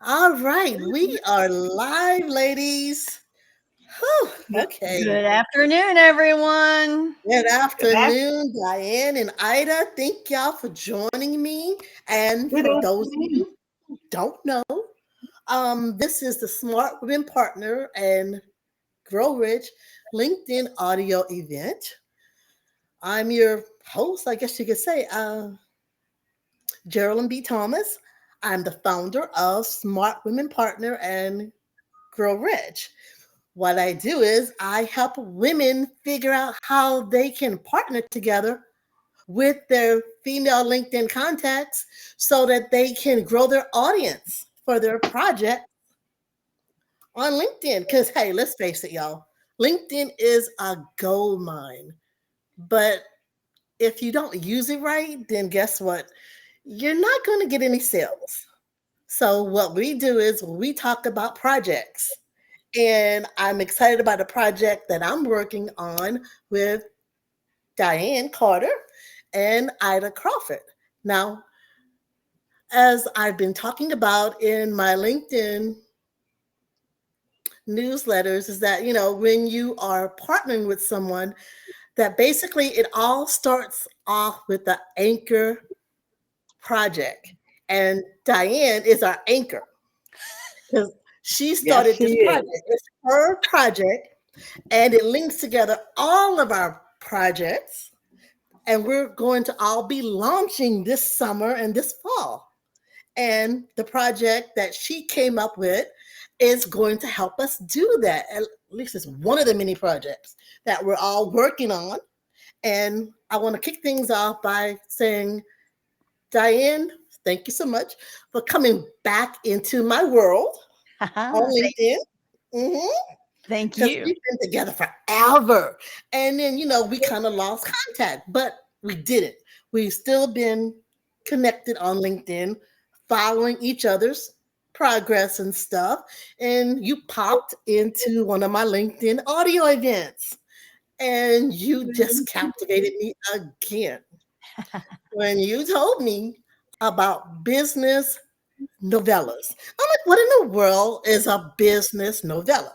All right, we are live, ladies. Whew, Good, okay. good afternoon, everyone. Good Good afternoon. afternoon, Diane and Ida. Thank y'all for joining me. And Good for those of afternoon. you who don't know, this is the Smart Women Partner and Grow Rich LinkedIn audio event. I'm your host, I guess you could say, Jerrilynn B. Thomas. I'm the founder of Smart Women Partner and Grow Rich. What I do is I help women figure out how they can partner together with their female LinkedIn contacts so that they can grow their audience for their project on LinkedIn. Because, hey, let's face it, y'all, LinkedIn is a gold mine. But if you don't use it right, then guess what? You're not going to get any sales. So, what we do is we talk about projects. And I'm excited about a project that I'm working on with Diane Carter and Ida Crawford. Now, as I've been talking about in my LinkedIn newsletters, is that, when you are partnering with someone, that basically it all starts off with the anchor project. And Diane is our anchor because she Yes, started she this is. project. It's her project, and it links together all of our projects. And we're going to all be launching this summer and this fall. And the project that she came up with is going to help us do that. At least it's one of the many projects that we're all working on. And I want to kick things off by saying, Diane, thank you so much for coming back into my world on thank, LinkedIn. Mhm. thank Because you. we've been together forever. And then, we kind of lost contact, but we didn't. We've still been connected on LinkedIn, following each other's progress and stuff. And you popped into one of my LinkedIn audio events, and you just captivated me again when you told me about business novellas. I'm like, what in the world is a business novella?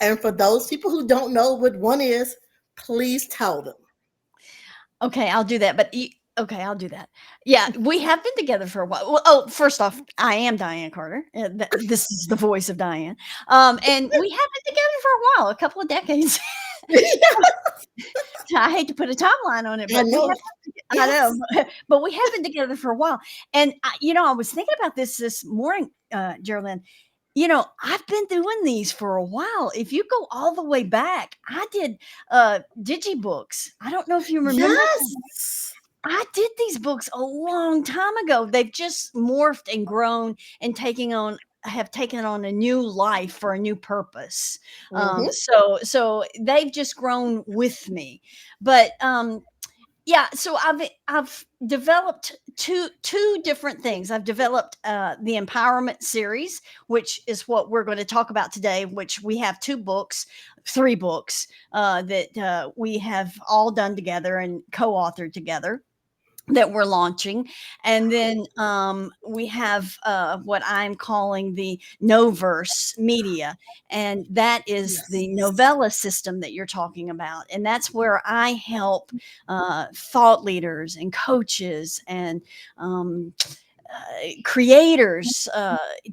And for those people who don't know what one is, please tell them. Okay, I'll do that. Okay, I'll do that. Yeah, we have been together for a while. Well, first off, I am Diane Carter. This is the voice of Diane. And we have been together for a while, a couple of decades. I hate to put a timeline on it, I but we know. have. I know, Yes. but we have been together for a while. And I was thinking about this morning, Geraldine. I've been doing these for a while. If you go all the way back, I did digibooks. I don't know if you remember. Yes. I did these books a long time ago. They've just morphed and grown and have taken on a new life for a new purpose. Hmm. So they've just grown with me. But yeah, so I've developed two different things. I've developed the empowerment series, which is what we're going to talk about today. Which we have three books that we have all done together and co-authored together that we're launching. And then we have what I'm calling the Noverse Media. And that is the Yes. novella system that you're talking about. And that's where I help thought leaders and coaches and creators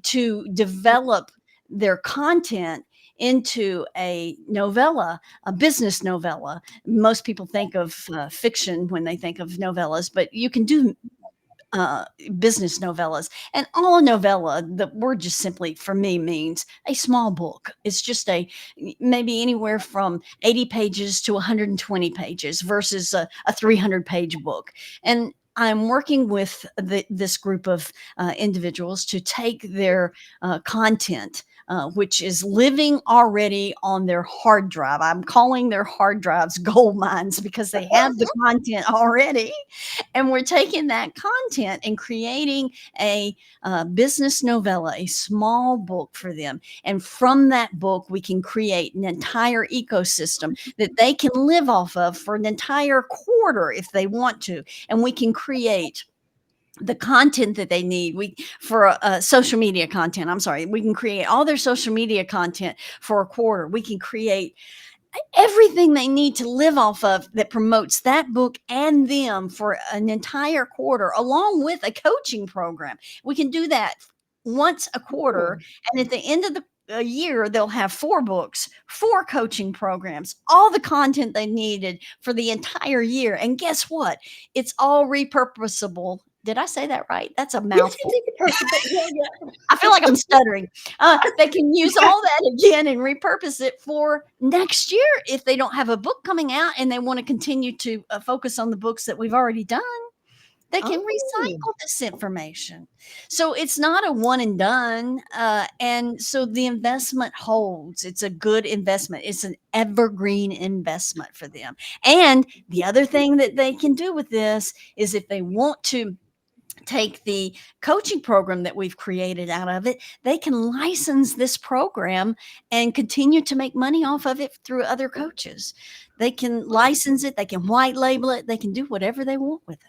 to develop their content into a novella, a business novella. Most people think of fiction when they think of novellas, but you can do uh, business novellas. And all a novella, the word just simply for me means a small book. It's just maybe anywhere from 80 pages to 120 pages versus a 300-page book. And I'm working with this group of individuals to take their content, which is living already on their hard drive. I'm calling their hard drives gold mines because they have the content already, and we're taking that content and creating a business novella, a small book for them. And from that book, we can create an entire ecosystem that they can live off of for an entire quarter if they want to. And we can create the content that they need. We for social media content. I'm sorry, we can create all their social media content for a quarter. We can create everything they need to live off of that promotes that book and them for an entire quarter, along with a coaching program. We can do that once a quarter. Oh, And at the end of the a year, they'll have 4 books, 4 coaching programs, all the content they needed for the entire year. And guess what? It's all repurposable. Did I say that right? That's a yes, you mouthful. did the personal. Yeah, I feel like I'm stuttering. They can use all that again and repurpose it for next year if they don't have a book coming out and they want to continue to focus on the books that we've already done. They yeah. can Oh, recycle this information. So it's not a one and done. And so the investment holds. It's a good investment. It's an evergreen investment for them. And the other thing that they can do with this is if they want to take the coaching program that we've created out of it, they can license this program and continue to make money off of it through other coaches. They can license it, they can white label it, they can do whatever they want with it.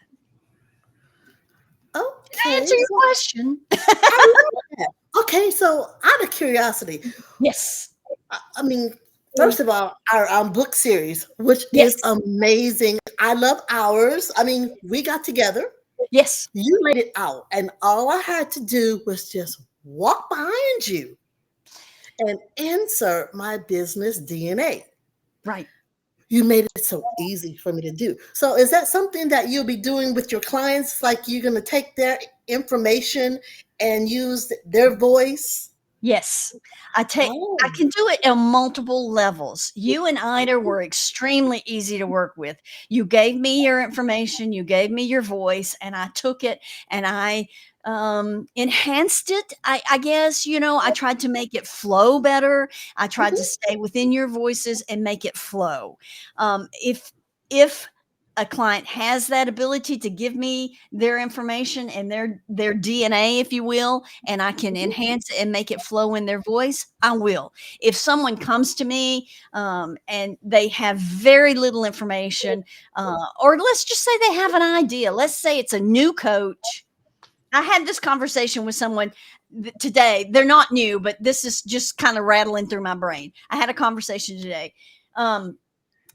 Did I okay. answer your So question? I love that. Okay, so out of curiosity, Yes. I mean, first of all, our book series, which is Yes. amazing. I love ours. I mean, we got together, Yes. you laid it out, and all I had to do was just walk behind you and insert my business DNA. Right. You made it so easy for me to do. So, is that something that you'll be doing with your clients? Like you're going to take their information and use their voice? Yes. I Oh, can do it on multiple levels. You and Ida were extremely easy to work with. You gave me your information, you gave me your voice, and I took it and I enhanced it. I guess, I tried to make it flow better. I tried to mhm. stay within your voices and make it flow. If a client has that ability to give me their information and their DNA, if you will, and I can Mhm. enhance it and make it flow in their voice, I will. If someone comes to me and they have very little information, or let's just say they have an idea, let's say it's a new coach. I had this conversation with someone today. They're not new, but this is just kind of rattling through my brain. I had a conversation today. Um,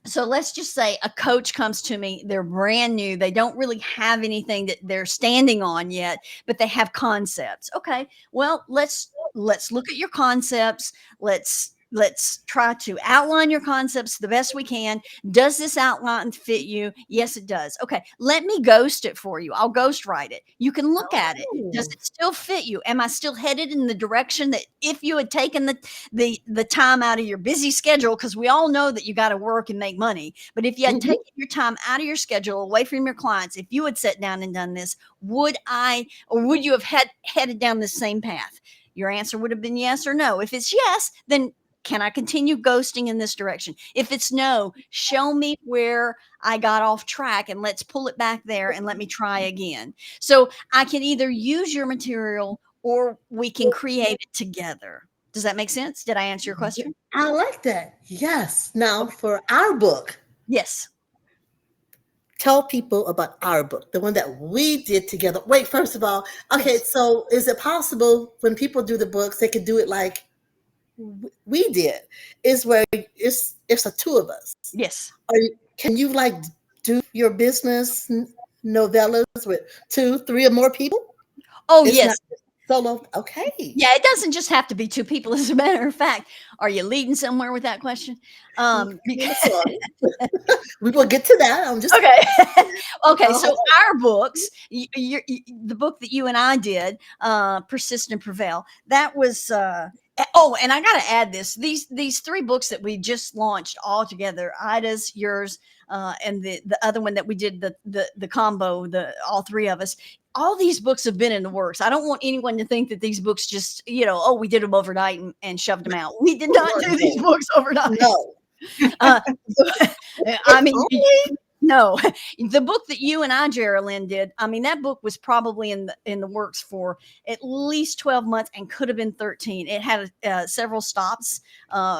so let's just say a coach comes to me, they're brand new, they don't really have anything that they're standing on yet, but they have concepts. Okay, well, let's look at your concepts. Let's try to outline your concepts the best we can. Does this outline fit you? Yes, it does. Okay, let me ghost it for you. I'll ghost write it. You can look at it. Does Oh. it still fit you? Am I still headed in the direction that if you had taken the time out of your busy schedule, because we all know that you got to work and make money, but if you had Mhm. taken your time out of your schedule away from your clients, if you had sat down and done this, would I or would you have headed down the same path? Your answer would have been yes or no. If it's yes, then can I continue ghosting in this direction? If it's no, show me where I got off track and let's pull it back there and let me try again. So I can either use your material or we can create it together. Does that make sense? Did I answer your Yeah, question? I like that. Yes. Now, Okay. for our book, Yes. tell people about our book, the one that we did together. Wait, first of all, okay, Yes. so is it possible when people do the books, they could do it like we did? Is where it's the two of us. Yes. Can you like do your business novellas with two, three, or more people? Oh, It's not yes. solo. Okay. Yeah, it doesn't just have to be 2 people. As a matter of fact, are you leading somewhere with that question? Kind of Because sort of. We will get to that. I'm just okay. Okay, so uh-huh. our books, the book that you and I did, Persist and Prevail, that was oh, and I got to add this. These 3 books that we just launched all together, Ida's, yours, and the other one that we did the combo, the all 3 of us. All these books have been in the works. I don't want anyone to think that these books just, oh, we did them overnight and shoved them out. We did not do these No, books overnight. no. Uh, I If mean, only. No, the book that you and I, Jerrilynn, did. I mean, that book was probably in the works for at least 12 months and could have been 13. It had several stops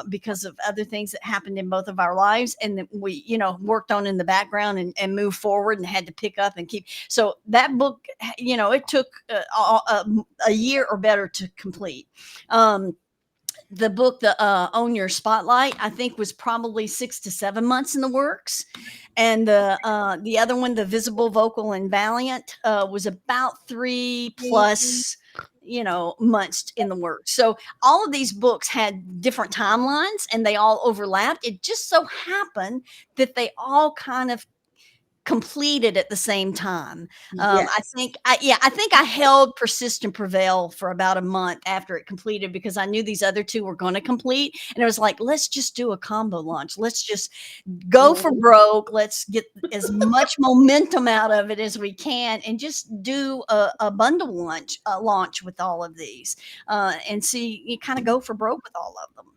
because of other things that happened in both of our lives, and that we, worked on in the background and moved forward and had to pick up and keep. So that book, it took a year or better to complete. The book, the Own Your Spotlight, I think was probably 6 to 7 months in the works, and the other one, the Visible, Vocal, and Valiant, was about 3 plus months in the works. So all of these books had different timelines and they all overlapped. It just so happened that they all kind of completed at the same time. Yes. I think I held Persist and Prevail for about a month after it completed because I knew these other two were going to complete, and it was like, let's just do a combo launch. Let's just go for Mhm. broke. Let's get as much momentum out of it as we can, and just do a bundle launch with all of these, and see you kind of go for broke with all of them.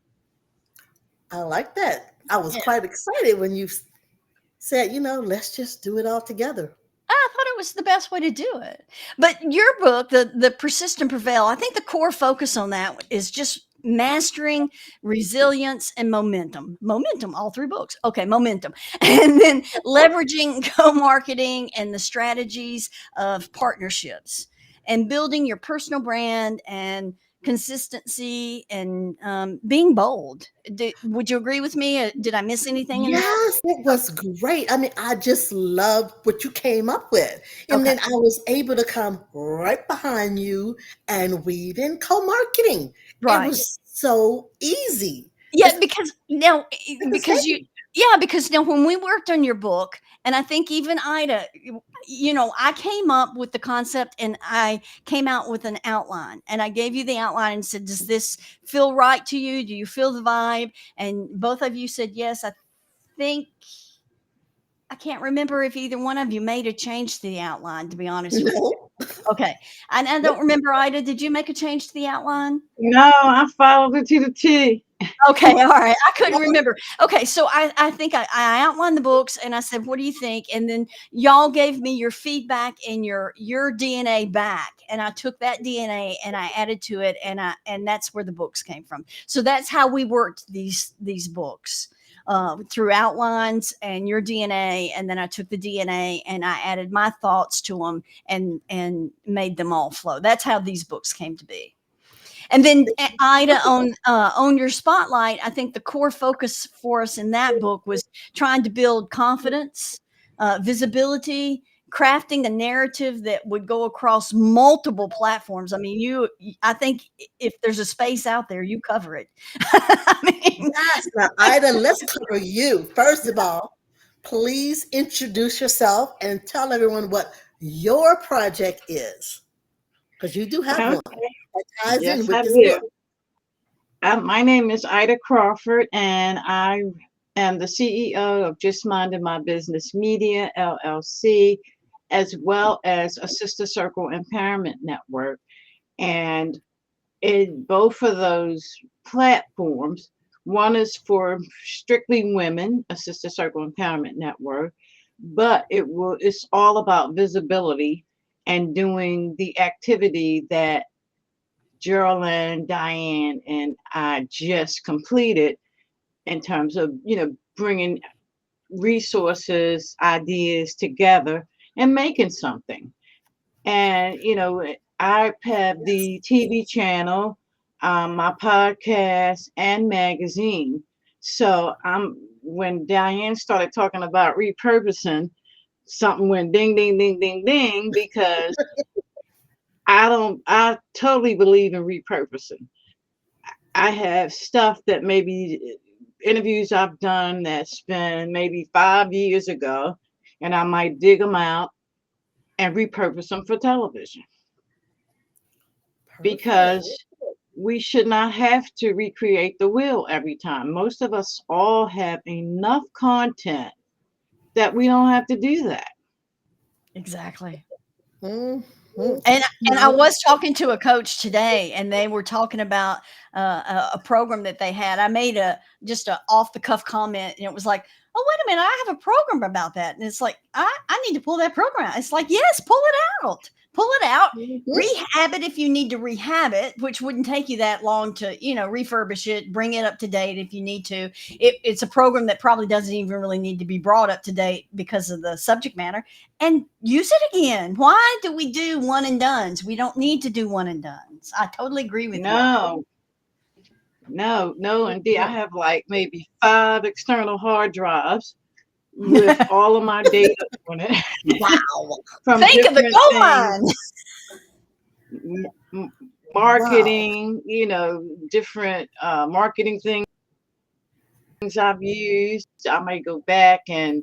I like that. I was Yeah. quite excited when you said, let's just do it all together. I thought it was the best way to do it. But your book, the Persist and Prevail, I think the core focus on that is just mastering resilience and momentum. Momentum, all three books. Okay, momentum. And then leveraging co-marketing and the strategies of partnerships and building your personal brand and consistency and being bold. Would you agree with me? Did I miss anything in that? Yes, it was great. I mean, I just loved what you came up with. And Okay. then I was able to come right behind you and weave in co-marketing. It Right. was so easy. Yeah, It's because now, like the because same. because now when we worked on your book, and I think even Ida, I came up with the concept and I came out with an outline and I gave you the outline and said, does this feel right to you? Do you feel the vibe? And both of you said yes. Think, I can't remember if either one of you made a change to the outline, to be honest with you. No. Okay. And I don't remember, Ida, did you make a change to the outline? No, I followed it to the T. Okay, all right. I couldn't remember. Okay, so I think I outlined the books and I said, "What do you think?" And then y'all gave me your feedback and your DNA back, and I took that DNA and I added to it, and that's where the books came from. So that's how we worked these books through outlines and your DNA, and then I took the DNA and I added my thoughts to them and made them all flow. That's how these books came to be. And then Ida on your spotlight, I think the core focus for us in that book was trying to build confidence, visibility, crafting a narrative that would go across multiple platforms. I mean, I think if there's a space out there, you cover it. I mean, Yes. Now, Ida, let's cover you. First of all, please introduce yourself and tell everyone what your project is, because you do have one Okay. that ties in Yes, with I this do. book. My name is Ida Crawford, and I am the CEO of Just Minding My Business Media, LLC, as well as a Sister Circle Empowerment Network. And in both of those platforms, one is for strictly women, a Sister Circle Empowerment Network, but it's all about visibility and doing the activity that Jerrilynn, Diane, and I just completed in terms of, bringing resources, ideas together and making something. And, I have the TV channel, my podcast, and magazine. So when Diane started talking about repurposing, something went ding, ding, ding, ding, ding, because I totally believe in repurposing. I have stuff that maybe interviews I've done that's been maybe 5 years ago, and I might dig them out and repurpose them for television Perfect. because we should not have to recreate the wheel every time. Most of us all have enough content that we don't have to do that. exactly. Mhm. And I was talking to a coach today, and they were talking about a program that they had. I made a just a off the cuff comment, and it was like, oh, wait a minute, I have a program about that. And it's like, I need to pull that program out. It's like, yes, pull it out. Pull it out, rehab it if you need to rehab it, which wouldn't take you that long to, refurbish it, bring it up to date if you need to. It's a program that probably doesn't even really need to be brought up to date because of the subject matter, and use it again. Why do we do one and dones? We don't need to do one and dones. I totally agree with you. No, indeed. I have like maybe 5 external hard drives with all of my data on it. Wow. Think of the gold mine. Marketing, different marketing things I've used. I may go back and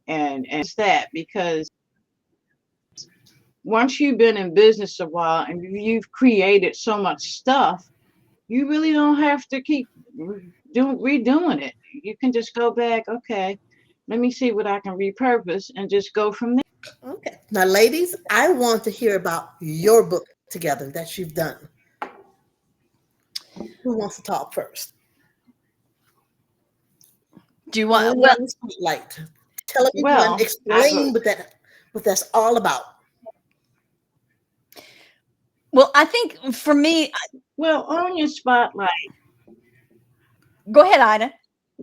that, because once you've been in business a while and you've created so much stuff, you really don't have to keep redoing it. You can just go back, okay, let me see what I can repurpose, and just go from there. Okay. Now, ladies, I want to hear about your book together that you've done. Who wants to talk first? Do you want spotlight? Tell everyone, explain what that's all about. Well, I think for me, on your spotlight. Go ahead, Ida.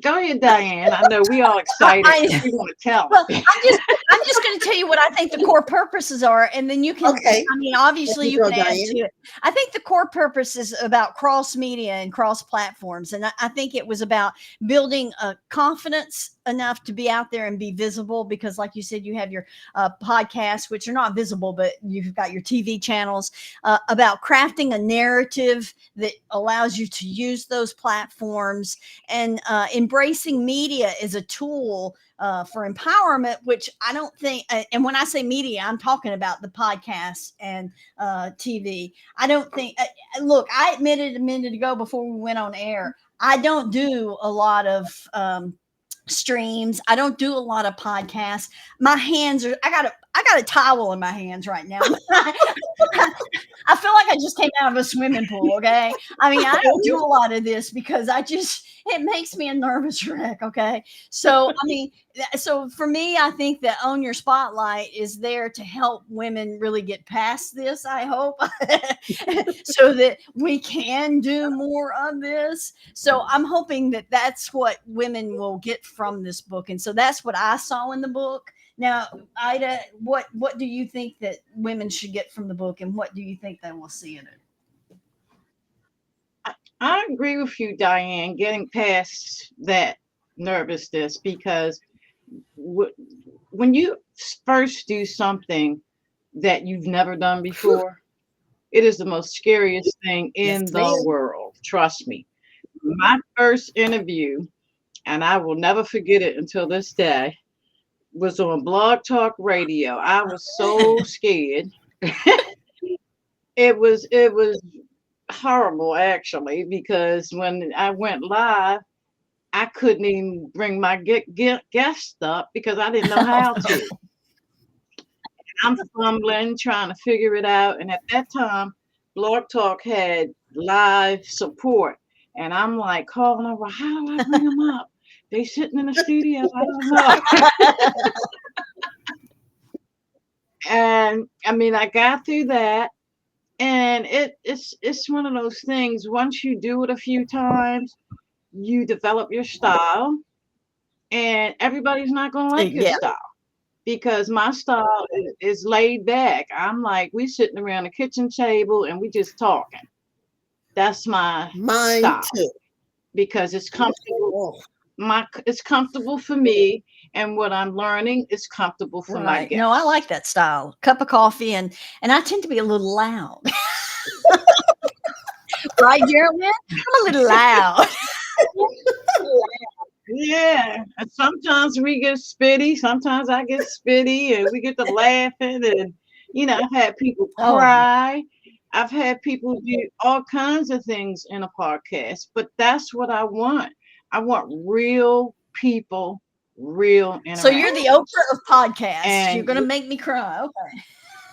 Go ahead, Diane. I know we all excited. We want to tell. Well, I'm just going to tell you what I think the core purposes are, and then you can. Okay. I mean, obviously, you can add to it. I think the core purpose is about cross media and cross platforms, and I think it was about building a confidence enough to be out there and be visible, because like you said, you have your podcasts, which are not visible, but you've got your TV channels, about crafting a narrative that allows you to use those platforms, and embracing media as a tool for empowerment, which I don't think, and when I say media, I'm talking about the podcast and TV. I don't think, look, I admitted a minute ago before we went on air, I don't do a lot of streams. I don't do a lot of podcasts. My hands are, I got a towel in my hands right now. I feel like I just came out of a swimming pool. Okay. I mean, I don't do a lot of this because it makes me a nervous wreck. Okay. So, I mean, so for me, I think that Own Your Spotlight is there to help women really get past this, I hope, so that we can do more of this. So I'm hoping that that's what women will get from this book. And so that's what I saw in the book. Now, Ida, what do you think that women should get from the book, and what do you think they will see in it? I agree with you, Diane, getting past that nervousness, because when you first do something that you've never done before, it is the most scariest thing in the world. Trust me. My first interview, and I will never forget it until this day, was on Blog Talk Radio. I was so scared. It was horrible, actually, because when I went live, I couldn't even bring my guest up because I didn't know how to. I'm fumbling, trying to figure it out. And at that time, Blog Talk had live support. And I'm like calling over, how do I bring them up? They sitting in the studio. I don't know. And I mean, I got through that. And it's one of those things, once you do it a few times, you develop your style, and everybody's not going to like your style, because my style is laid back. I'm like, we sitting around the kitchen table and we just talking. That's my style too, because it's comfortable. It's comfortable for me, and what I'm learning is comfortable for my guests. No, I like that style. Cup of coffee, and I tend to be a little loud. Right, Jerrilynn? I'm a little loud. Yeah. And sometimes we get spitty. Sometimes I get spitty, and we get to laughing. And, I've had people cry. I've had people do all kinds of things in a podcast. But that's what I want. I want real people, real interaction. So you're the Oprah of podcasts. And you're going to make me cry. Okay.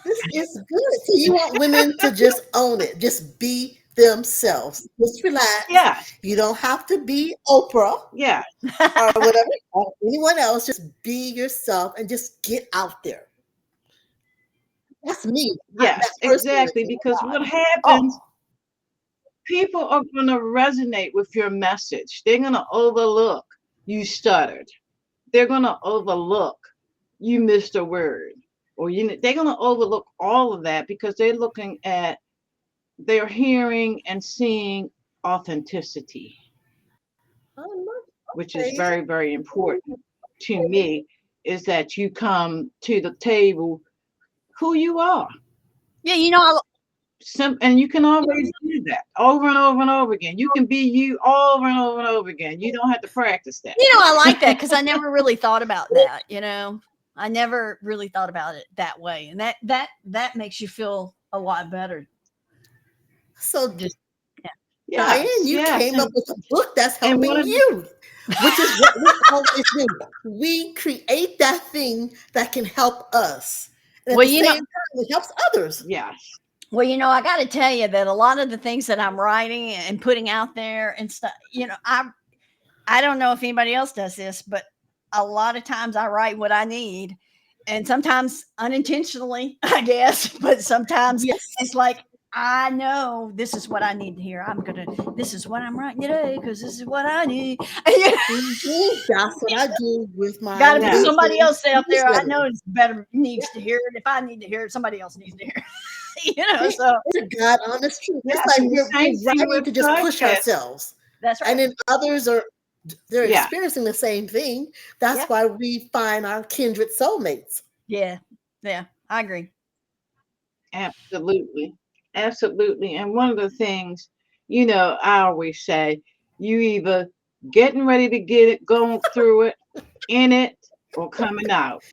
This is good. So you want women to just own it. Just be themselves. Just relax. Yes, You don't have to be Oprah yes, or whatever, or anyone else. Just be yourself and just get out there. That's me. That yes, personally. exactly. Because what Oh, happens, people are going to resonate with your message. They're going to overlook you stuttered. They're going to overlook you missed a word. Or they're going to overlook all of that because they're hearing and seeing authenticity, which is okay. very, very important to me, is that you come to the table who you are. Yeah, you know, And you can always do that over and over and over again. You can be you over and over and over again. You don't have to practice that. I like that because I never really thought about that. I never really thought about it that way, and that makes you feel a lot better. So, Just yeah. Diane, Yes, you yes. came up with a book that's And one helping of the you, which is what we always do. We create that thing that can help us. And at Well, the same time, it helps others. yes. I got to tell you that a lot of the things that I'm writing and putting out there and stuff, I don't know if anybody else does this, but a lot of times I write what I need, and sometimes unintentionally, I guess, but sometimes Yes. it's like I know this is what I need to hear. This is what I'm writing today because this is what I need. That's what I do with my Got to be Yes. somebody weekly else out there. I newsletter. know it's better needs to hear it. If I need to hear it, somebody else needs to hear it. It's So it's a God honest truth. It's Yes. like And the same we're thing writing with to just push podcasts. ourselves. that's And right. then others they're Yeah, experiencing the same thing. That's Yeah, why we find our kindred soulmates. yeah, yeah. I agree. absolutely. Absolutely. And one of the things, I always say, you either getting ready to get it, going through it, in it, or coming out.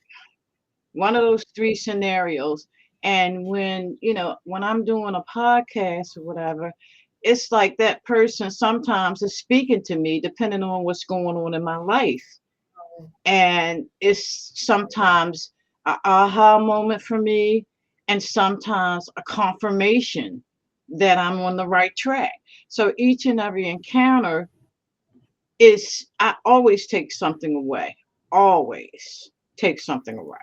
One of those three scenarios. And when I'm doing a podcast or whatever, it's like that person sometimes is speaking to me depending on what's going on in my life. And it's sometimes a aha moment for me, and sometimes a confirmation that I'm on the right track. So each and every encounter I always take something away, always take something away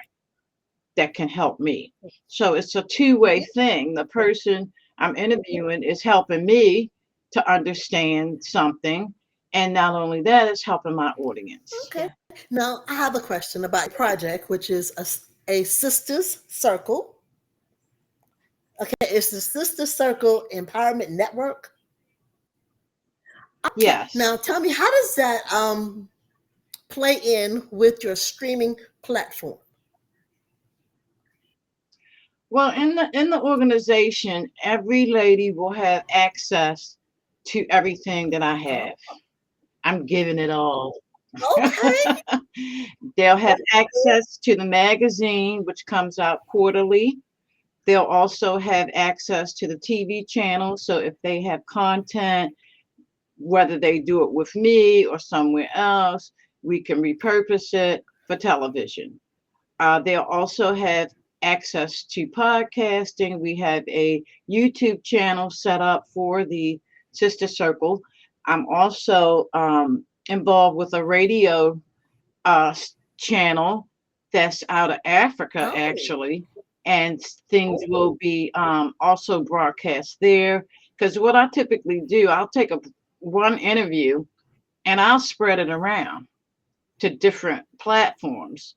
that can help me. So it's a two-way thing. The person I'm interviewing is helping me to understand something. And not only that, it's helping my audience. Okay. Yeah. Now, I have a question about your project, which is a sisters circle. Okay, it's the Sister Circle Empowerment Network. Okay, Yes. now tell me, how does that play in with your streaming platform? Well, in the organization, every lady will have access to everything that I Oh, have. I'm giving it all. okay. They'll have access to the magazine, which comes out quarterly. They'll also have access to the TV channel. So if they have content, whether they do it with me or somewhere else, we can repurpose it for television. They'll also have access to podcasting. We have a YouTube channel set up for the Sister Circle. I'm also involved with a radio channel that's out of Africa, Oh, actually, and things will be also broadcast there. Because what I typically do, I'll take one interview and I'll spread it around to different platforms.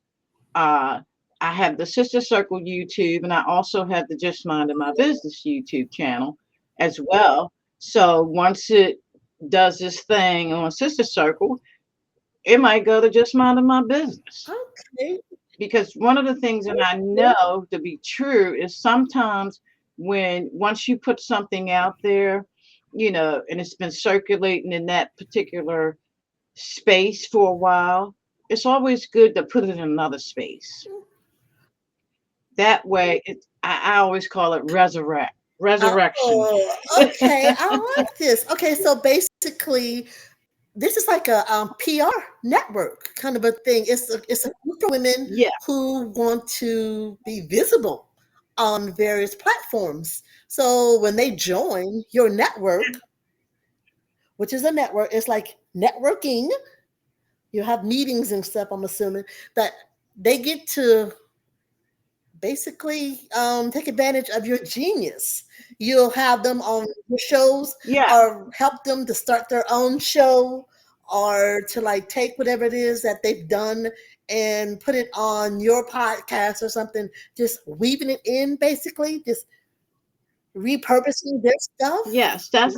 uh, I have the Sister Circle YouTube, and I also have the Just Minding My Business YouTube channel as well. So once it does this thing on Sister Circle, it might go to Just Minding My Business. okay. Because one of the things that I know to be true is sometimes once you put something out there, and it's been circulating in that particular space for a while, it's always good to put it in another space. That way, I always call it resurrection. Oh, okay. I like this. Okay, so basically, this is like a PR network kind of a thing. It's a group of women Yeah, who want to be visible on various platforms. So when they join your network, which is a network, it's like networking. You have meetings and stuff, I'm assuming, that they get to basically take advantage of your genius. You'll have them on your shows Yeah. or help them to start their own show or to like take whatever it is that they've done and put it on your podcast or something, just weaving it in basically, just repurposing their stuff. Yes, that's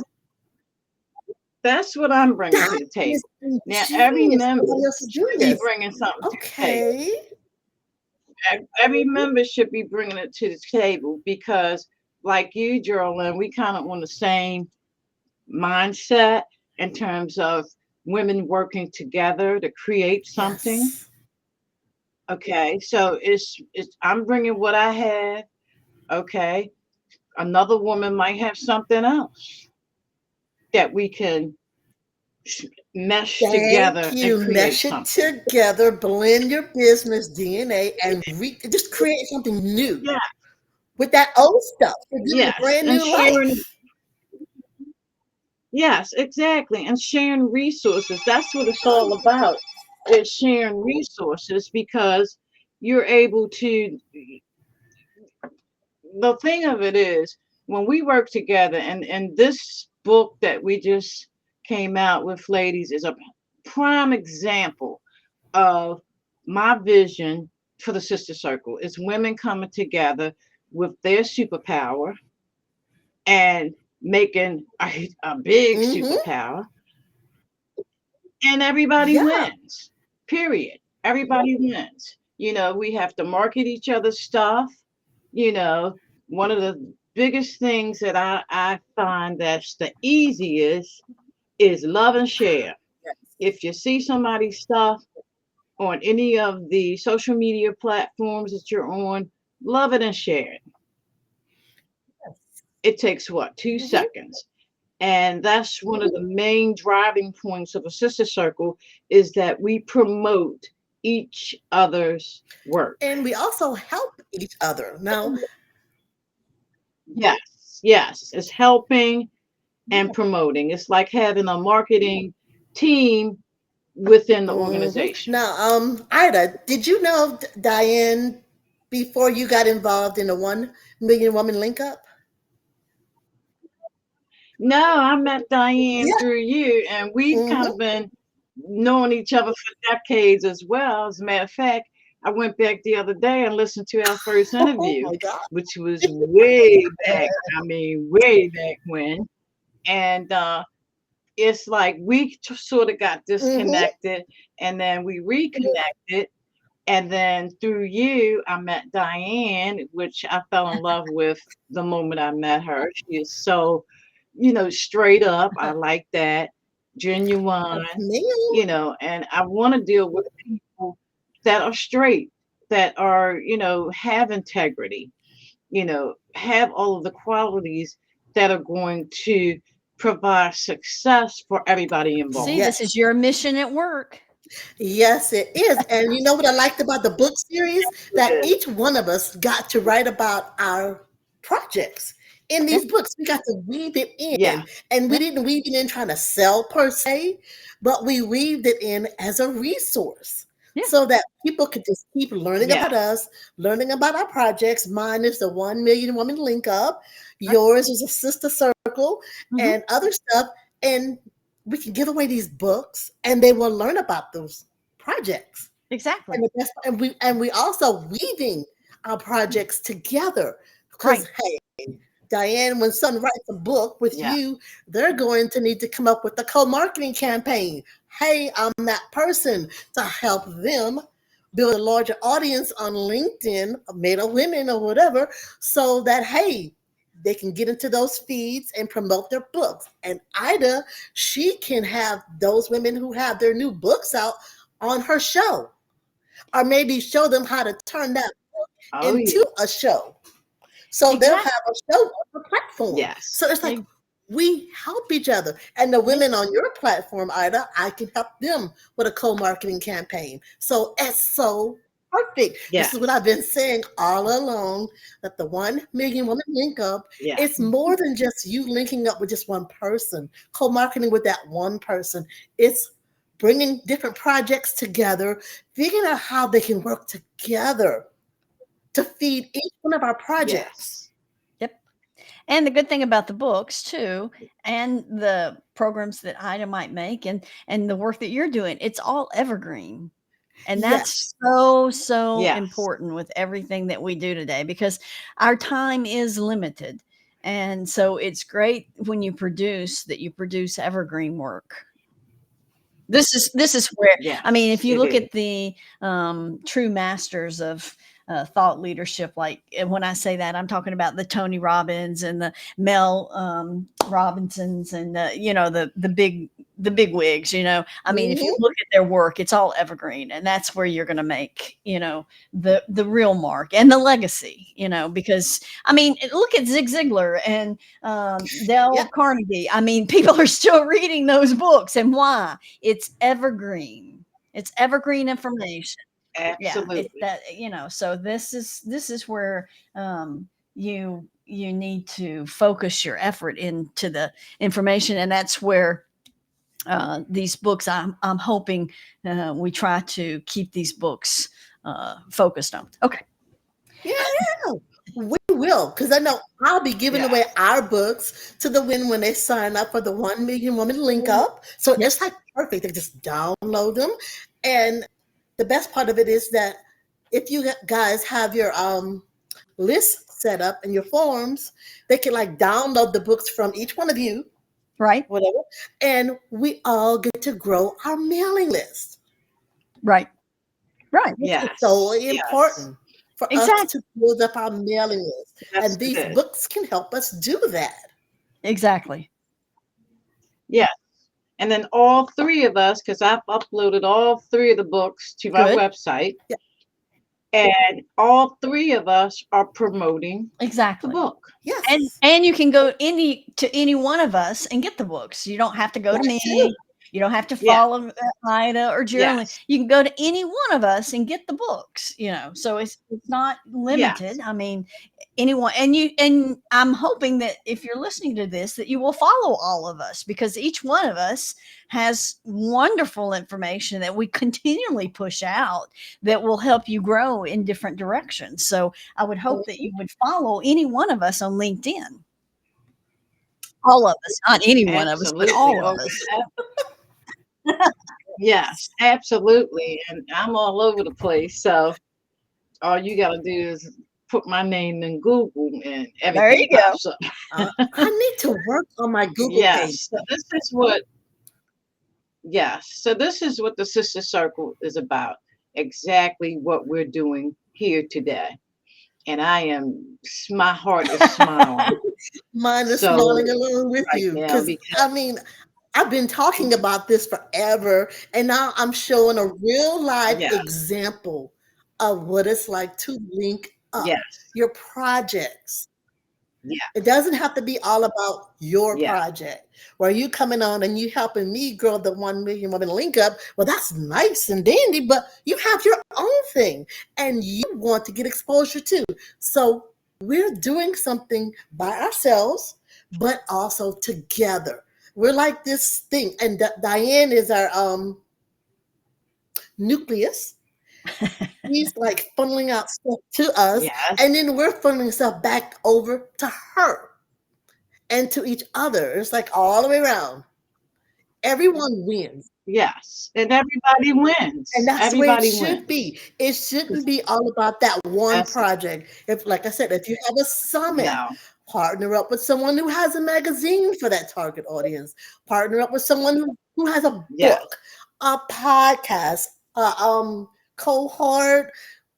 what I'm bringing to That the is table. Now, every ingenious. member Nobody else is doing should be this. bringing something to the table. Okay. Every member should be bringing it to the table because, like you, Jerrilynn, we kind of on the same mindset in terms of women working together to create something. Yes. Okay, so it's I'm bringing what I have. Okay, another woman might have something else that we can mesh Thank together and you. create Mesh it something. together, blend your business DNA, and just create something new Yeah, with that old stuff. Give it a yes, brand and new sharing. life. Yes, exactly, and sharing resources. That's what it's all about. Is sharing resources because you're able to. The thing of it is, when we work together, and this book that we just came out with, ladies, is a prime example of my vision for the Sister Circle. Is women coming together with their superpower and making a big Mm-hmm. superpower, and everybody Yeah. wins. Period. Everybody wins. We have to market each other's stuff. You know, one of the biggest things that I find that's the easiest is love and share. If you see somebody's stuff on any of the social media platforms that you're on, love it and share it. It takes what, two Mm-hmm. seconds? And that's one of the main driving points of a sister circle is that we promote each other's work. And we also help each other. Now, Yes, yes, it's helping and promoting. It's like having a marketing team within the organization. now, Ida, did you know Diane before you got involved in the 1 million woman link up? No, I met Diane Yeah. through you, and we've kind Mm-hmm. of been knowing each other for decades as well. As a matter of fact, I went back the other day and listened to our first Oh interview, my God. which was way back. I mean, way back when. And it's like we sort of got Mm-hmm. disconnected, and then we reconnected. And then through you, I met Diane, which I fell in love with the moment I met her. She is so, straight up. I like that, genuine, Man. and I want to deal with people that are straight, that are, have integrity, have all of the qualities that are going to provide success for everybody See, involved. this is Yes. your mission at work. Yes, it is. And you know what I liked about the book series? That each one of us got to write about our projects. In Yeah, these books, we got to weave it Yeah, in. And we yeah, didn't weave it in trying to sell per se, but we weaved it in as a resource yeah. so that people could just keep learning yeah, about us, learning about our projects. Mine is the 1 million woman link up, Right. yours is a sister circle, Hmm. and other stuff. And we can give away these books and they will learn about those projects. Exactly. And the best, and we also weaving our projects together Right. because hey, Diane, when someone writes a book with yeah. you, they're going to need to come up with a co-marketing campaign. Hey, I'm that person to help them build a larger audience on LinkedIn, made of women or whatever, so that hey, they can get into those feeds and promote their books. And Ida, she can have those women who have their new books out on her show, or maybe show them how to turn that Oh, into a show. So they'll Exactly. have a show on the platform. yes. So it's like we help each other. And the women on your platform, Ida, I can help them with a co-marketing campaign. So SO perfect. This Yes. is what I've been saying all along, that the 1 million woman link up, Yeah. it's more than just you linking up with just one person, co-marketing with that one person. It's bringing different projects together, figuring out how they can work together to feed each one of our projects. Yes. Yep. And the good thing about the books too, and the programs that Ida might make, and the work that you're doing, it's all evergreen. And Yes. that's so Yes. important with everything that we do today, because our time is limited. And so it's great when you produce evergreen work. This is where, I mean, Yes, if you it look is. at the true masters of thought leadership, like, and when I say that, I'm talking about the Tony Robbins and the Mel Robinsons, and the big wigs. I mean, if you Mhm. look at their work, it's all evergreen, and that's where you're going to make the real mark and the legacy. Because I mean, look at Zig Ziglar and Dale Yeah. Carnegie. I mean, people are still reading those books, and why? It's evergreen. It's evergreen information. Yeah, it's Absolutely. that, so this is where you need to focus your effort into the information, and that's where these books, I'm hoping we try to keep these books focused on. Okay. Yeah. We will, because I know I'll be giving Yes. away our books to the win when they sign up for the 1 million woman link up. So it's like perfect. They just download them. And the best part of it is that if you guys have your list set up and your forms, they can like download the books from each one of you, Right. whatever, and we all get to grow our mailing list, Right. Right. which is so Yes. Yes. important for us Exactly. to build up our mailing list. That's And these good. books can help us do that. Exactly. Yes. And then all three of us, because I've uploaded all three of the books to our Good. website, Yeah. and all three of us are promoting the Exactly. book. And Yes. and you can go to any one of us and get the books. You don't have to go to That me. too. You don't have to Yeah. follow Ida or Jerrilynn. Yes. You can go to any one of us and get the books. So it's not limited. Yes. I mean, anyone, and I'm hoping that if you're listening to this, that you will follow all of us, because each one of us has wonderful information that we continually push out that will help you grow in different directions. So I would hope that you would follow any one of us on LinkedIn. All of us, not any one of us, but Absolutely. all of Oh, us. yes, absolutely. And I'm all over the place. So all you got to do is put my name in Google and There you everything go. pops up. I need to work on my Google page. Yes. So this is what, yes. So this is what the Sister Circle is about. Exactly what we're doing here today. And my heart is smiling. Mine is So smiling along with right you now, because because I mean, I've been talking about this forever, and now I'm showing a real life yeah, example of what it's like to link up yes, your projects. yeah, It doesn't have to be all about your yeah, project. Where you coming on and you helping me grow the 1 million woman link up. Well, that's nice and dandy, but you have your own thing and you want to get exposure too. So we're doing something by ourselves, but also together. We're like this thing, and Diane is our nucleus. He's like funneling out stuff to us, yes, and then we're funneling stuff back over to her and to each other. It's like all the way around. Everyone wins. yes. And everybody And wins. that's the way it Everybody should wins. be. It shouldn't be all about that one That's project. If, like I said, if you have a summit, no, partner up with someone who has a magazine for that target audience. Partner up with someone who has a yes, book, a podcast, a cohort,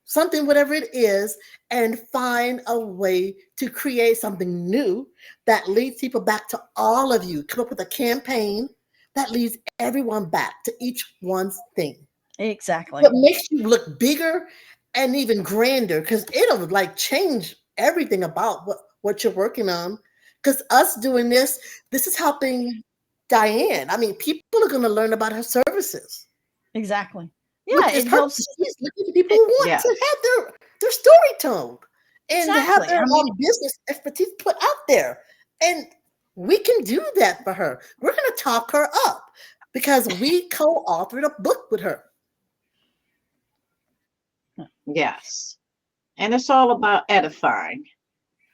something, whatever it is, and find a way to create something new that leads people back to all of you. Come up with a campaign that leads everyone back to each one's thing. Exactly. What makes you look bigger and even grander, because it'll like change everything about what you're working on. Because us doing this is helping Diane. I mean, people are going to learn about her services. Exactly. Yeah, which is it her. helps. She's looking for people who want to Yes. have their story told and to have Exactly. their I mean, business expertise put out there. And we can do that for her. We're going to talk her up because we co-authored a book with her. Yes. And it's all about edifying,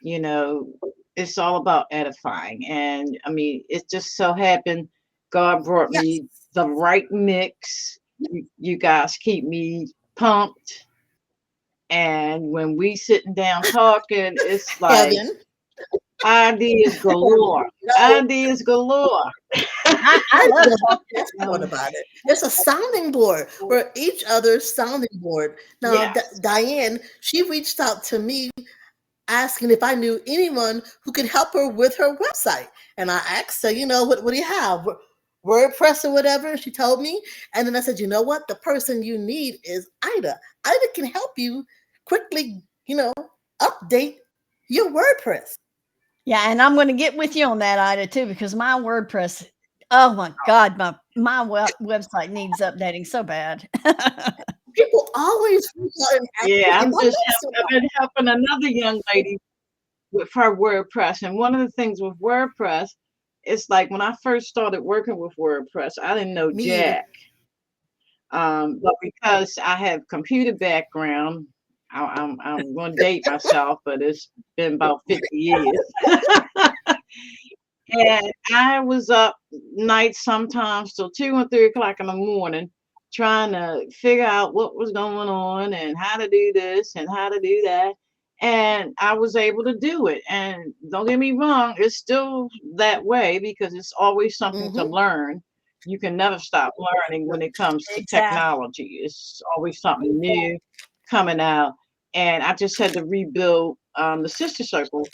you know, it's all about edifying. And I mean, it just so happened God brought Yes. me the right mix. You guys keep me pumped. And when we sitting down talking, it's like Kevin. ideas galore. No, Ideas galore. I that's love the talking. best part about it. It's a sounding board. We're each other's sounding board. Now, Yes. Diane, she reached out to me asking if I knew anyone who could help her with her website. And I asked her, what do you have? WordPress or whatever. She told me. And then I said, you know what? The person you need is Ida. Ida can help you quickly, update your WordPress. Yeah, and I'm going to get with you on that, Ida, too, because my WordPress, oh my God, my website needs updating so bad. People always reach out and ask me Yeah, if I'm I just know I've somebody. been helping another young lady with her WordPress. And one of the things with WordPress, it's like when I first started working with WordPress, I didn't know Me either. Jack. But because I have computer background, I'm going to date myself, but it's been about 50 years. And I was up nights sometimes till 2 and 3 o'clock in the morning trying to figure out what was going on and how to do this and how to do that. And I was able to do it. And don't get me wrong, it's still that way because it's always something to Mm-hmm. learn. You can never stop learning when it comes to Exactly. technology. It's always something new coming out. And I just had to rebuild the Sister Circle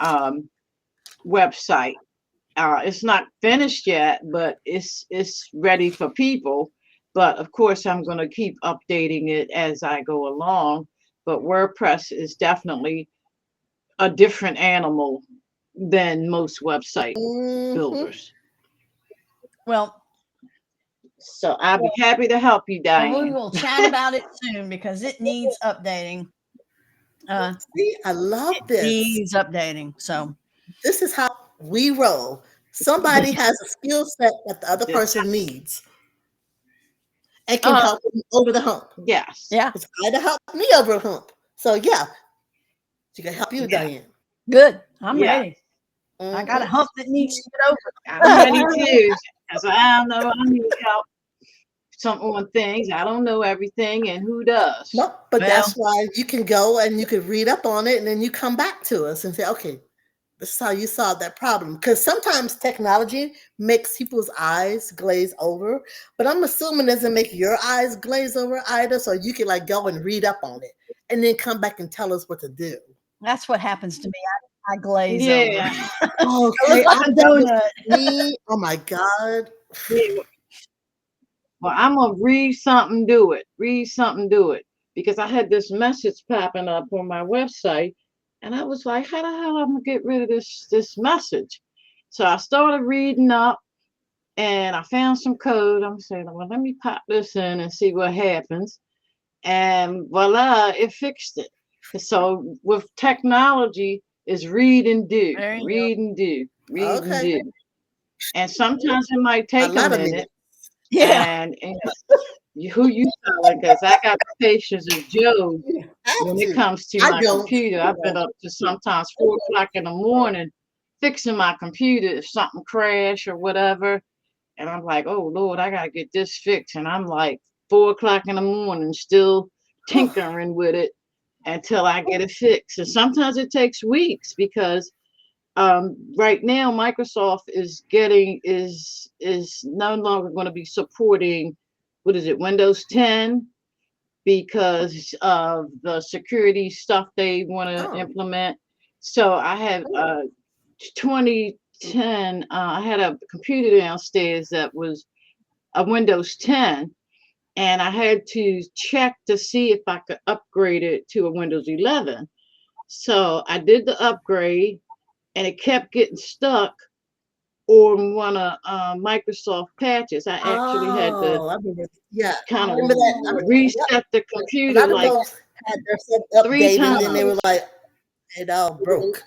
um, website. It's not finished yet, but it's ready for people. But of course, I'm going to keep updating it as I go along. But WordPress is definitely a different animal than most website Mm-hmm. builders. Well, So I'll be happy to help you, we Diane. will chat about it soon because it needs updating. See, I love It this. needs updating. So, This is how we roll. Somebody has a skill set that the other This, person needs and can uh, help them over the hump. yes, yeah, It's trying to help me over the hump. So yeah, she can help you, yeah, Diane. good. I'm yeah. ready. I got a Mm-hmm. hump that needs to get I'm ready over. too, because I know I need help some on things. I don't know everything, and who does? Nope, but that's Well, why you can go and you can read up on it and then you come back to us and say, okay, this is how you solve that problem. Because sometimes technology makes people's eyes glaze over, but I'm assuming it doesn't make your eyes glaze over either. So you can like go and read up on it and then come back and tell us what to do. that's what happens to me. I glaze over. Yeah, I look Okay, like I a that was donut. me. Oh my God. yeah. Well, I'm gonna read something, do it. Read something, do it. Because I had this message popping up on my website, and I was like, how the hell am I gonna get rid of this message? So I started reading up, and I found some code. I'm saying, well, let me pop this in and see what happens. And voila, it fixed it. So with technology, is read and do, There you go. read and do, read and Okay, do. And sometimes it might a take a lot of minutes. minute, Yeah. and who you telling? Because I got the patience of Job Have when it to. comes to I my don't. computer. I've been up to sometimes 4 o'clock in the morning fixing my computer if something crash or whatever. And I'm like, oh Lord, I gotta get this fixed. And I'm like 4 o'clock in the morning still tinkering with it until I get it fixed. And sometimes it takes weeks because right now Microsoft is no longer going to be supporting what is it, Windows 10, because of the security stuff they want to Oh, implement. So I have 2010. I had a computer downstairs that was a Windows 10, and I had to check to see if I could upgrade it to a Windows 11. So I did the upgrade, and it kept getting stuck or one of Microsoft patches. I actually had to Oh, I remember. Yeah, kind I of remember that. I Oh, remember, yep. reset the A computer lot of like those had their stuff three updated, and then they were times. like, it all broke.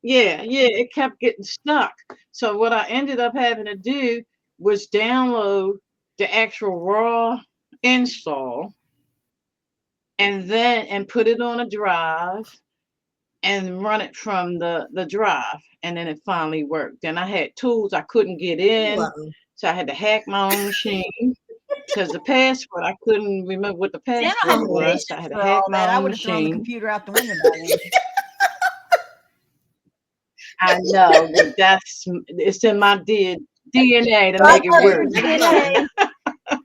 Yeah, yeah, it kept getting stuck. So what I ended up having to do was download the actual raw install and put it on a drive and run it from the drive, and then it finally worked. And I had tools I couldn't get in, Wow. so I had to hack my own machine because the password I couldn't remember what the see, I don't have password the Oh, was. So I patience had to for hack all my that. I own would have thrown the machine. computer out the window by then. I know, but it's in my DNA to God make it love hey, your work. you never know. DNA.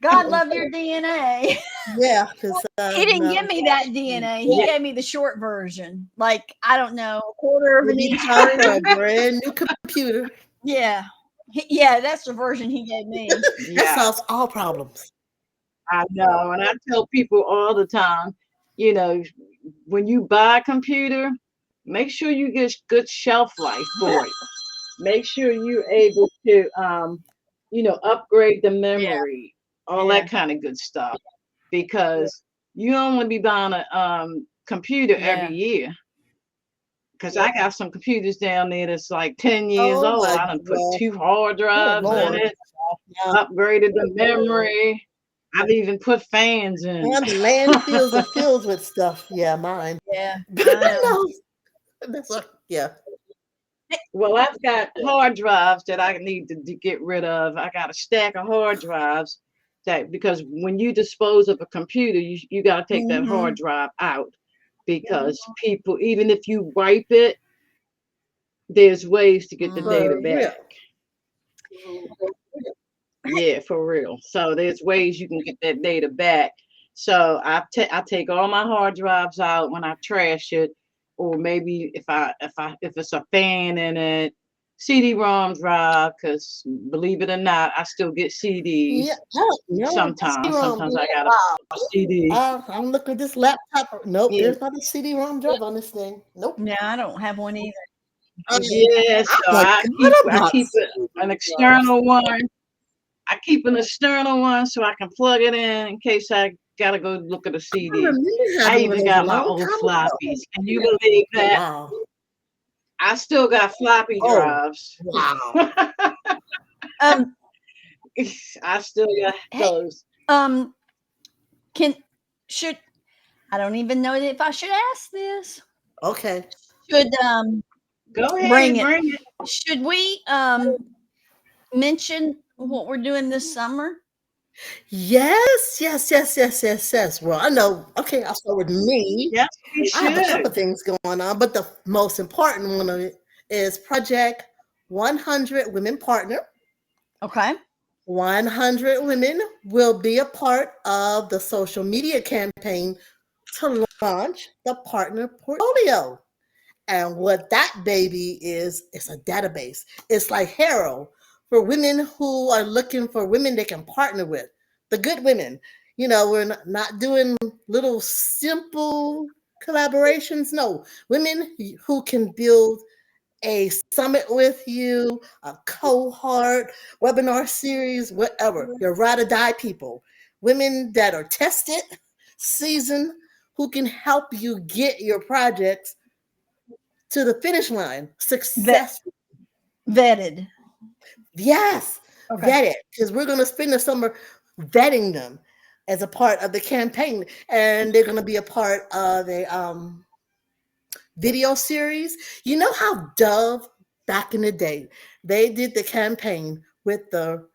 God love your DNA. Yeah, because He didn't give no. me that DNA. He Yeah, gave me the short version. Like, I don't know, a quarter of You an need inch time for screen. a brand new computer. Yeah. Yeah, that's the version he gave me. That yeah, solves all problems. I know. And I tell people all the time, you know, when you buy a computer, make sure you get good shelf life for it. Make sure you're able to, upgrade the Yeah, memory, all yeah, that kind of good stuff, because you don't want to be buying a computer every yeah. year. Because I got some computers down there that's like 10 years Oh old. my I done put gosh. two hard Oh drives in Lord. it, Yeah. upgraded the memory. I've even put fans in And the landfills are filled with stuff. Yeah, mine. Yeah, I I know. know. That's what, yeah. Well, I've got hard drives that I need to get rid of. I got a stack of hard drives that because when you dispose of a computer, you got to take that hard Hmm. drive out because people, even if you wipe it, there's ways to get the data For real. back. Yeah, for real. So there's ways you can get that data back. So I take all my hard drives out when I trash it, or maybe if it's a fan in it, CD-ROM drive. Because believe it or not, I still get Yeah. CDs Oh, no, sometimes. CD-ROM. Sometimes I got a Wow. CD. I'm looking at this laptop. Nope, Yeah, there's not a CD-ROM drive on this thing. Nope. Yeah, I don't have one either. yeah. I So forgot I about keep an CD-ROMs. external one. I keep an external one so I can plug it in case I gotta go look at a I CD. remember I having one even of those a got my long old time ago. floppies. Can you believe that? Wow. I still got floppy Oh, drives. wow. Um, I still got hey, those. um, can should I don't even know if I should ask this. Okay. Should Go bring ahead, it. bring it. Should we mention what we're doing this summer? Yes, yes, yes, yes, yes, yes. Well, I know. Okay, I'll start with me. Yes, we I have a should. couple of things going on, but the most important one of it is Project 100 Women Partner. Okay. 100 women will be a part of the social media campaign to launch the partner portfolio. And what that baby is, it's a database. It's like Hero for women who are looking for women they can partner with. The good women. We're not doing little simple collaborations. No, women who can build a summit with you, a cohort, webinar series, whatever. Your ride or die people. Women that are tested, seasoned, who can help you get your projects to the finish line Vet, successful. vetted. Yes, Okay. vet it, because we're going to spend the summer vetting them as a part of the campaign, and they're going to be a part of a video series. You know how Dove back in the day they did the campaign with the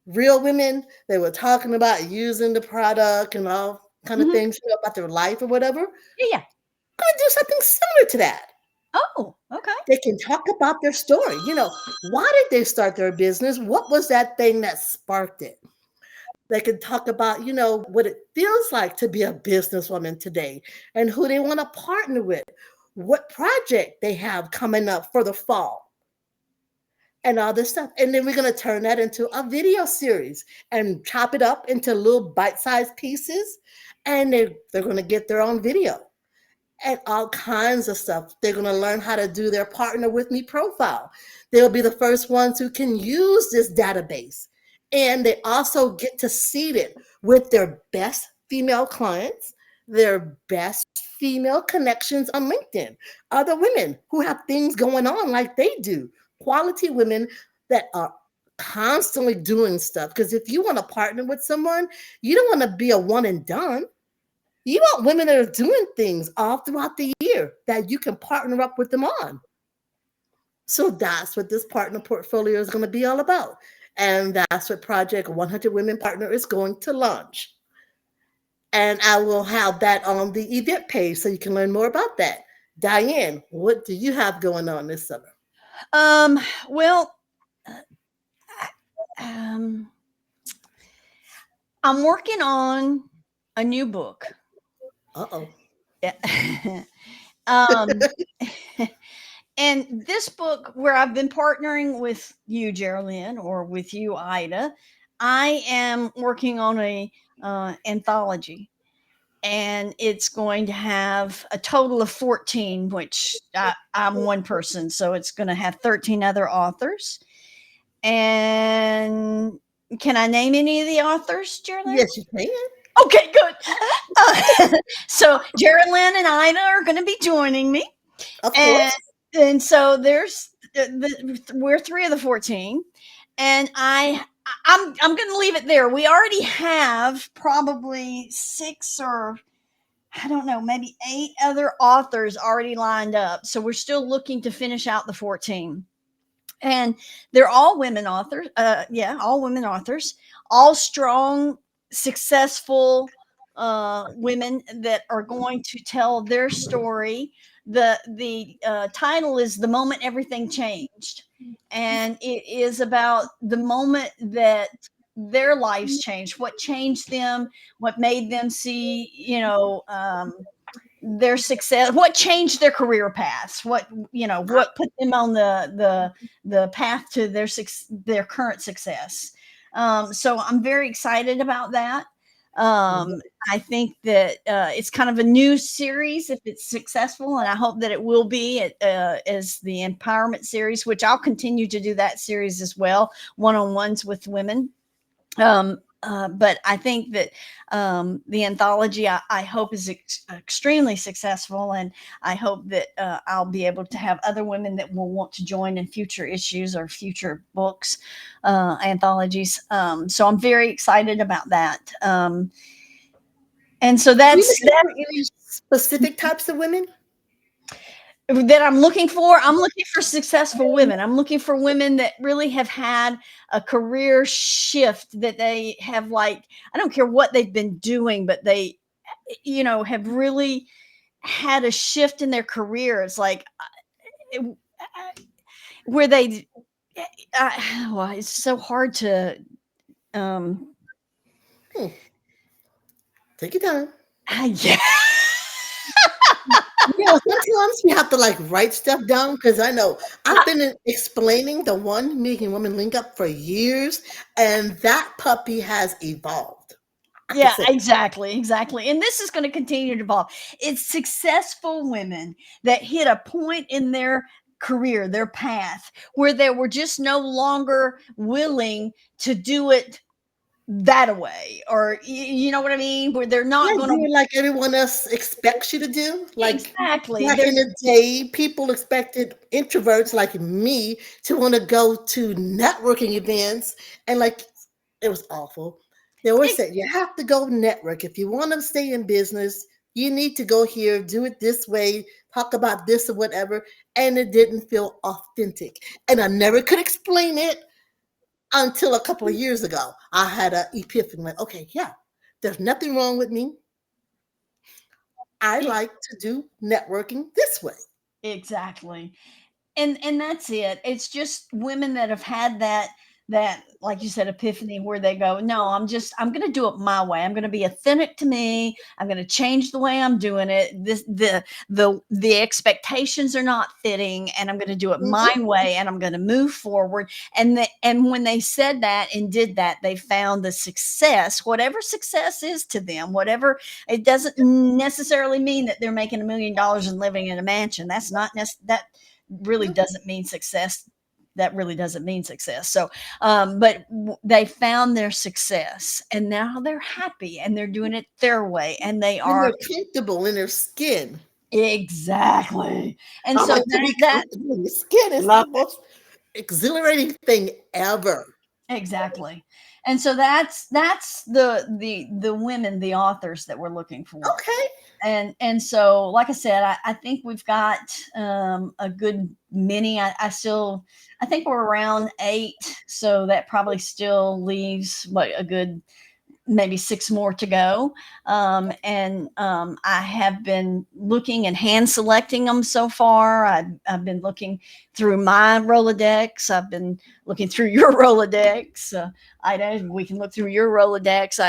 real women. They were talking about using the product and all kind of Hmm. things about their life or whatever. Going Yeah, yeah. to do something similar to that. Oh, okay. They can talk about their story. Why did they start their business? What was that thing that sparked it? They can talk about, what it feels like to be a businesswoman today and who they want to partner with, what project they have coming up for the fall, and all this stuff. And then we're going to turn that into a video series and chop it up into little bite-sized pieces. And they're going to get their own video. and all kinds of stuff. They're going to learn how to do their partner with me profile. They'll be the first ones who can use this database. And they also get to seed it with their best female clients, their best female connections on LinkedIn, other women who have things going on like they do, quality women that are constantly doing stuff. Because if you want to partner with someone, you don't want to be a one and done. You want women that are doing things all throughout the year that you can partner up with them on. So that's what this partner portfolio is going to be all about. And that's what Project 100 Women Partner is going to launch. And I will have that on the event page so you can learn more about that. Diane, what do you have going on this summer? Um, well, um, I'm working on a new book. Uh oh. Yeah. um, and this book, where I've been partnering with you, Jerrilynn, or with you, Ida, I am working on a anthology, and it's going to have a total of 14, which I'm one person, so it's going to have 13 other authors. And can I name any of the authors, Jerrilynn? Yes, you can. Okay, good. So Jerrilynn and Ida are going to be joining me, Of and course. so there's we're three of the 14, and I'm going to leave it there. We already have probably six, or I don't know, maybe eight other authors already lined up. So we're still looking to finish out the 14. And they're all women authors. Yeah, all women authors, all strong, successful women that are going to tell their story. The title is "The Moment Everything Changed," and it is about the moment that their lives changed, what changed them, what made them see, their success, what changed their career paths, what put them on the path to their current success. So I'm very excited about that. I think that it's kind of a new series if it's successful, and I hope that it will be as the empowerment series, which I'll continue to do that series as well, one-on-ones with women. But I think that the anthology, I hope, is extremely successful, and I hope that I'll be able to have other women that will want to join in future issues or future books, anthologies. So I'm very excited about that. And so Do you that's look for any specific types of women? that I'm looking for. I'm looking for successful women. I'm looking for women that really have had a career shift, that they have, like, I don't care what they've been doing, but they, have really had a shift in their career. It's like where they, well, it's so hard to, um, Hmm. Take your time. yeah. Sometimes you have to like write stuff down because I know I've been explaining the one making women link up for years, and that puppy has evolved. I can Yeah, say, exactly. And this is going to continue to evolve. It's successful women that hit a point in their career, their path, where they were just no longer willing to do it that way, or you know what I mean, where they're yeah, not going to. doing like everyone else expects you to do. Like Exactly. back in the day, people expected introverts like me to want to go to networking events, and like it was awful. They always said you have to go network if you want to stay in business. You need to go here, do it this way, talk about this or whatever, and it didn't feel authentic, and I never could explain it until a couple of years ago. I had an epiphany, like, okay, yeah, there's nothing wrong with me. I E- like to do networking this way. exactly. And that's it. It's just women that have had that that, like you said, epiphany where they go, no, I'm going to do it my way. I'm going to be authentic to me. I'm going to change the way I'm doing it. The expectations are not fitting, and I'm going to do it my Mhm. way, and I'm going to move forward. And when they said that and did that, they found the success, whatever success is to them, whatever, it doesn't necessarily mean that they're making $1 million and living in a mansion. That's not that really doesn't mean success. That really doesn't mean success. So, but they found their success, and now they're happy, and they're doing it their way, and they And are they're comfortable in their skin. exactly. And I so like to be that comfortable in the skin. It's Love the most exhilarating thing ever. exactly. And so that's the women, the authors that we're looking for. Okay. And so, like I said, I think we've got a good many. I think we're around 8, so that probably still leaves what, a good maybe 6 more to go. And I have been looking and hand selecting them so far. I've been looking through my Rolodex. I've been looking through your Rolodex. Ida, we can look through your Rolodex.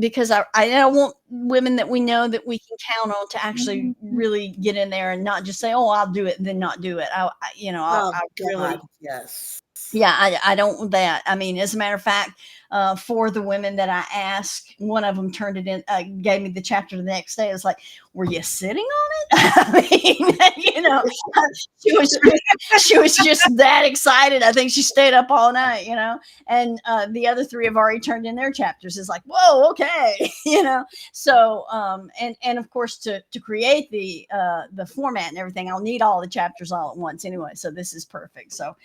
Because I don't want women that we know that we can count on to actually really get in there and not just say, "Oh, I'll do it," and then not do it. Oh I God, really, yes. yeah, I don't want that. I mean, as a matter of fact, for the women that I asked, one of them turned it in, gave me the chapter the next day. It's like, were you sitting on it? I mean, she was she was just that excited. I think she stayed up all night, and the other 3 have already turned in their chapters. It's like, whoa, okay, So, and of course, to create the format and everything, I'll need all the chapters all at once anyway. So this is perfect. So,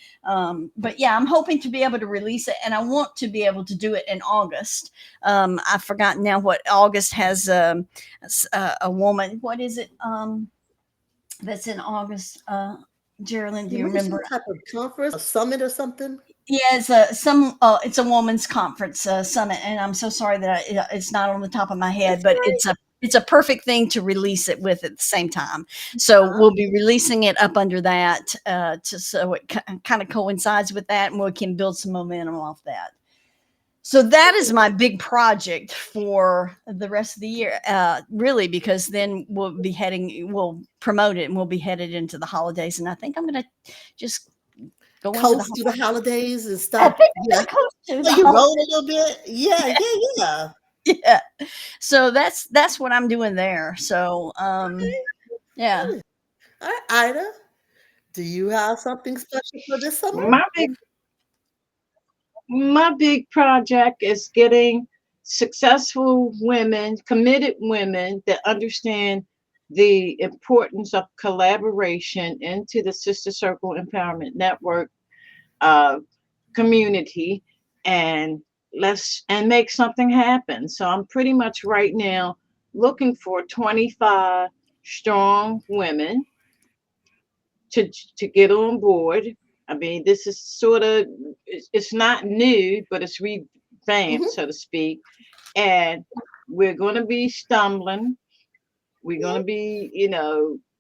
but yeah, I'm hoping to be able to release it, and I want to be able to do it in August. I've forgotten now what August has. A woman. What is it? That's in August. Jerrilynn, do You you mentioned some remember? type of conference, a summit or something. Yeah, it's a woman's conference summit, and I'm so sorry that it's not on the top of my head, That's but right. it's a perfect thing to release it with at the same time. So Uh-huh. we'll be releasing it up under that, so it kind of coincides with that, and we can build some momentum off that. So that is my big project for the rest of the year, really, because then we'll promote it, and we'll be headed into the holidays. And I think I'm going to just go into the Coast through the holidays and I stop. think I'm Yeah. gonna go to So the you holiday. roll a little bit. Yeah, yeah, yeah. Yeah. So that's what I'm doing there. So yeah. Okay. All right, Ida, do you have something special for this summer? my big my big project is getting successful women, committed women that understand the importance of collaboration into the Sister Circle Empowerment Network uh, community, and let's make something happen. So I'm pretty much right now looking for 25 strong women to to get on board. I mean, this is sort of it's not new, but it's revamped, Hmm. so to speak. And we're going to be stumbling. We're going to be,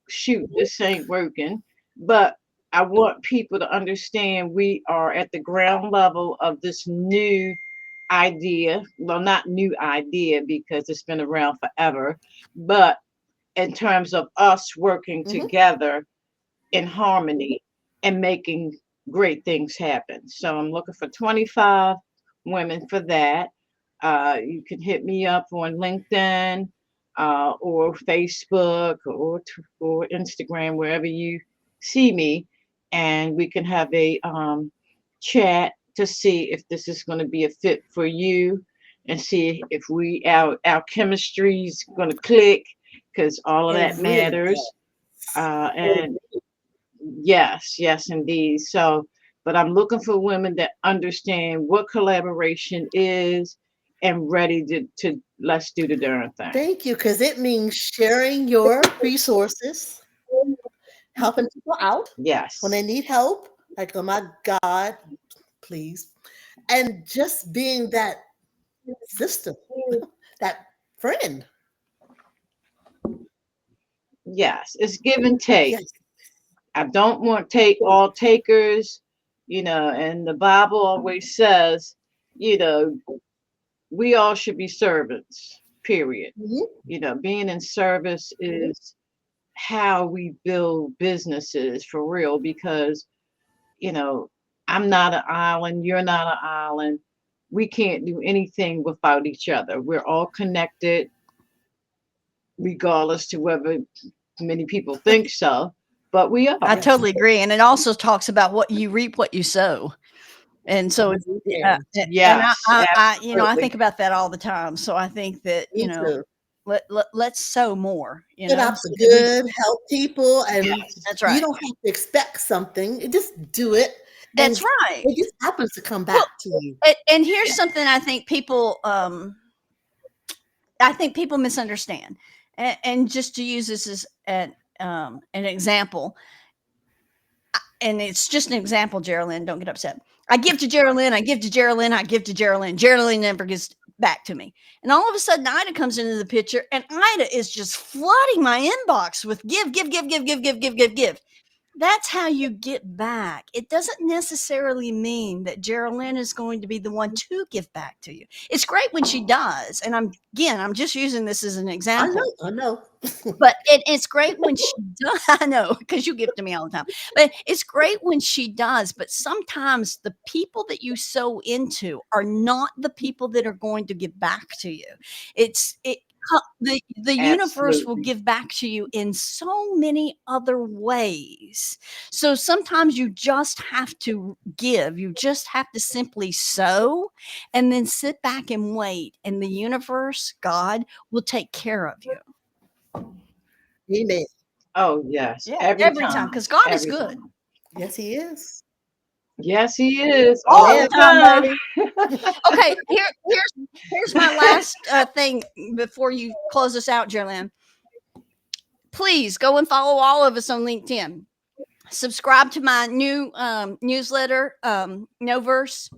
shoot, this ain't working. But I want people to understand we are at the ground level of this new idea. Well, not new idea because it's been around forever, but in terms of us working Hmm. together in harmony and making great things happen. So I'm looking for 25 women for that. You can hit me up on LinkedIn or Facebook or Instagram, wherever you see me, and we can have a chat to see if this is going to be a fit for you and see if our chemistry is going to click because all of It that really matters. does. And yes, yes, indeed. So, but I'm looking for women that understand what collaboration is and ready to let's do the darn thing. Thank you, because it means sharing your resources, helping people out when they Yes, need help. Like, oh my God, please. And just being that sister, that friend. yes. It's give and take. Yes. I don't want take all takers. And the Bible always says, you know, we all should be servants, period. Mhm. Being in service is how we build businesses for real because, you know, I'm not an island, you're not an island. We can't do anything without each other. We're all connected, regardless to whether many people think so, but we I are. Yes. totally agree. And it also talks about what you reap, what you sow. And so, Yeah. and Yes, I absolutely. think about that all the time. So I think that, Me too. let's sow more, Get out so the that we, good, help people, and Yes. that's you right. don't have to expect something. You just do it, and That's right. it just happens to come Well, back to you. and here's something I think people misunderstand. And just to use this as an example, and it's just an example, Jerrilynn, don't get upset. I give to Jerrilynn, I give to Jerrilynn, I give to Jerrilynn. Jerrilynn never gets back to me. And all of a sudden, Ida comes into the picture, and Ida is just flooding my inbox with give, give, give, give, give, give, give, give, give. That's how you get back. It doesn't necessarily mean that Jerrilynn is going to be the one to give back to you. It's great when she does. And I'm just using this as an I example. know, I know. But it's great when she does. I know, because you give to me all the time. But it's great when she does. But sometimes the people that you sow into are not the people that are going to give back to you. The universe will Absolutely. give back to you in so many other ways. So sometimes you just have to give. You just have to simply sow and then sit back and wait. And the universe, God, will take care of you. Amen. Oh, yes. Yeah, Every every time, time. because God is Every good time. Yes, he is. Yes, he is all all the Amen. the time, time. baby. Okay, here's my last thing before you close us out, Jerlyn. Please go and follow all of us on LinkedIn. Subscribe to my new newsletter, Noverse,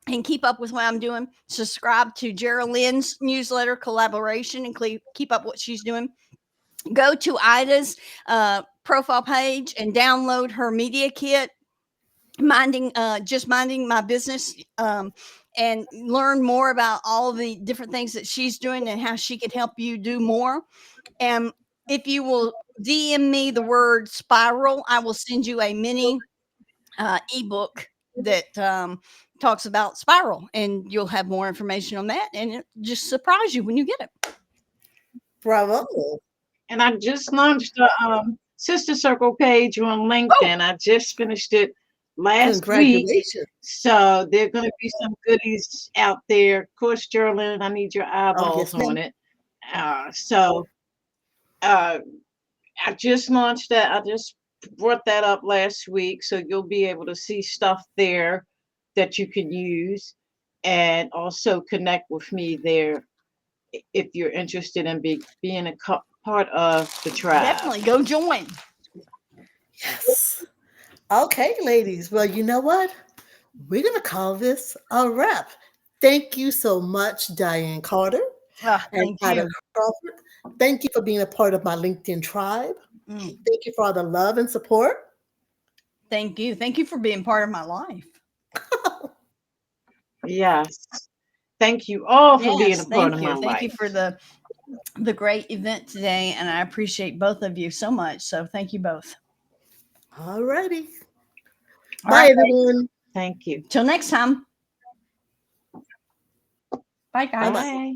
and keep up with what I'm doing. Subscribe to Jerrylynn's newsletter, Collaboration, and keep up what she's doing. Go to Ida's profile page and download her media kit, minding my business, and learn more about all the different things that she's doing and how she can help you do more. And if you will DM me the word spiral, I will send you a mini ebook that talks about spiral, and you'll have more information on that, and it just surprise you when you get it. Bravo. And I just launched a Sister Circle page on Oh, LinkedIn. I just finished it last week. Congratulations. So there are going to be some goodies out there. Of course, Jerrilynn, I need your Oh, eyeballs yes, on ma'am. it. So uh, I just launched that. I just brought that up last week. So you'll be able to see stuff there that you can use and also connect with me there if you're interested in being a part of the tribe. definitely go join. Yes. Okay, ladies. Well, you know what? We're going to call this a wrap. Thank you so much, Diane Carter and Thank Ida you. Crawford. Thank you for being a part of my LinkedIn tribe. Mm, Thank you for all the love and support. thank you for being part of my life. Yes. Thank you all for being a Yes, part of my thank you life. for the great event today, and I appreciate both of you so much. So thank you both. All righty. All Bye, right, ladies. everyone. Thank you. Till next time. Bye, Bye guys. bye. Bye.